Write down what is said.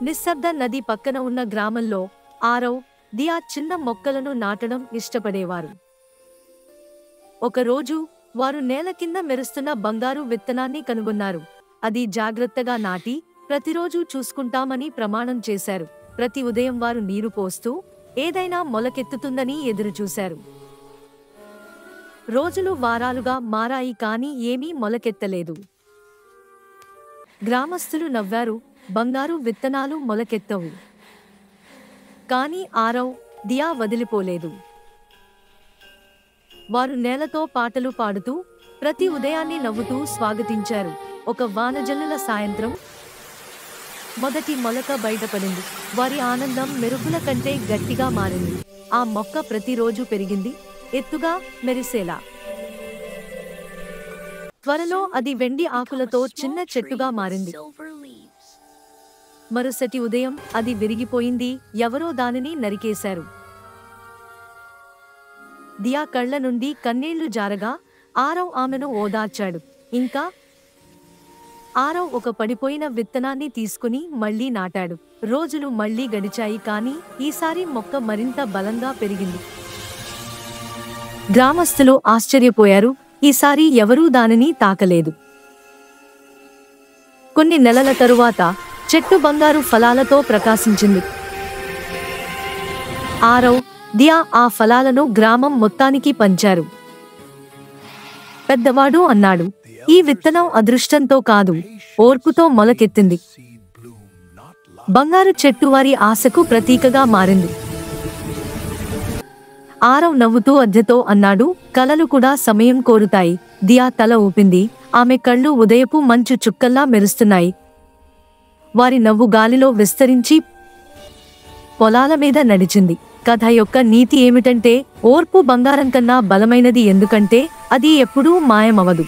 నిశ్శబ్ద నది పక్కన ఉన్న గ్రామంలో ఆరవ్, దియా చిన్న మొక్కలను నాటడం ఇష్టపడేవారు. ఒకరోజు వారు నేల కింద మెరుస్తున్న బంగారు విత్తనాన్ని కనుగొన్నారు. అది జాగ్రత్తగా నాటి ప్రతిరోజూ చూసుకుంటామని ప్రమాణం చేశారు. ప్రతి ఉదయం వారు నీరు పోస్తూ ఏదైనా మొలకెత్తుతుందని ఎదురుచూశారు. రోజులు వారాలుగా మారాయి, కానీ ఏమీ మొలకెత్తలేదు. గ్రామస్తులు నవ్వారు, బంగారు విత్తనాలు మొలకెత్తవు. కానీ ఆరవ్, దియా వదిలిపోలేదు. వారు నేలతో పాటలు పాడుతూ ప్రతి ఉదయాన్ని నవ్వుతూ స్వాగతించారు. ఒక వానజల్లుల సాయంత్రం మొదటి మొలక బయటపడింది. వారి ఆనందం మెరుపుల కంటే గట్టిగా మారింది. ఆ మొక్క ప్రతిరోజు పెరిగింది, ఎత్తుగా, మెరిసేలా. త్వరలో అది వెండి ఆకులతో చిన్న చెట్టుగా మారింది. మరుసటి ఉదయం అది విరిగిపోయింది, ఎవరో దానిని నరికేశారు. దియా కళ్ల నుండి కన్నీళ్లు జారగా ఆరవ్ ఆమెను ఓదార్చాడు. ఇంకా ఆరవ్ ఒక పడిపోయిన విత్తనాన్ని తీసుకుని మళ్లీ నాటాడు. రోజులు మళ్లీ గడిచాయి, కానీ ఈసారి మొక్క మరింత బలంగా పెరిగింది. గ్రామస్తులు ఆశ్చర్యపోయారు. ఈసారి ఎవరూ దానిని తాకలేదు. కొన్ని నెలల తరువాత చెట్టు బంగారు ఫలాలతో ప్రకాశించింది. ఆరవ్, దియా ఆ ఫలాలను గ్రామం మొత్తానికి పంచారు. పెద్దవాడు అన్నాడు, ఈ విత్తనం అదృష్టంతో కాదు, ఓర్పుతో మొలకెత్తింది. బంగారు చెట్టు వారి ఆశకు ప్రతీకగా మారింది. ఆరవ్ నవ్వుతూ అద్దెతో అన్నాడు, కలలు కూడా సమయం కోరుతాయి. దియా తల ఊపింది. ఆమె కళ్ళు ఉదయపు మంచు చుక్కల్లా మెరుస్తున్నాయి. వారి నవ్వు గాలిలో విస్తరించి పొలాల మీద నడిచింది. కథ యొక్క నీతి ఏమిటంటే, ఓర్పు బంగారం కన్నా బలమైనది, ఎందుకంటే అది ఎప్పుడూ మాయమవదు.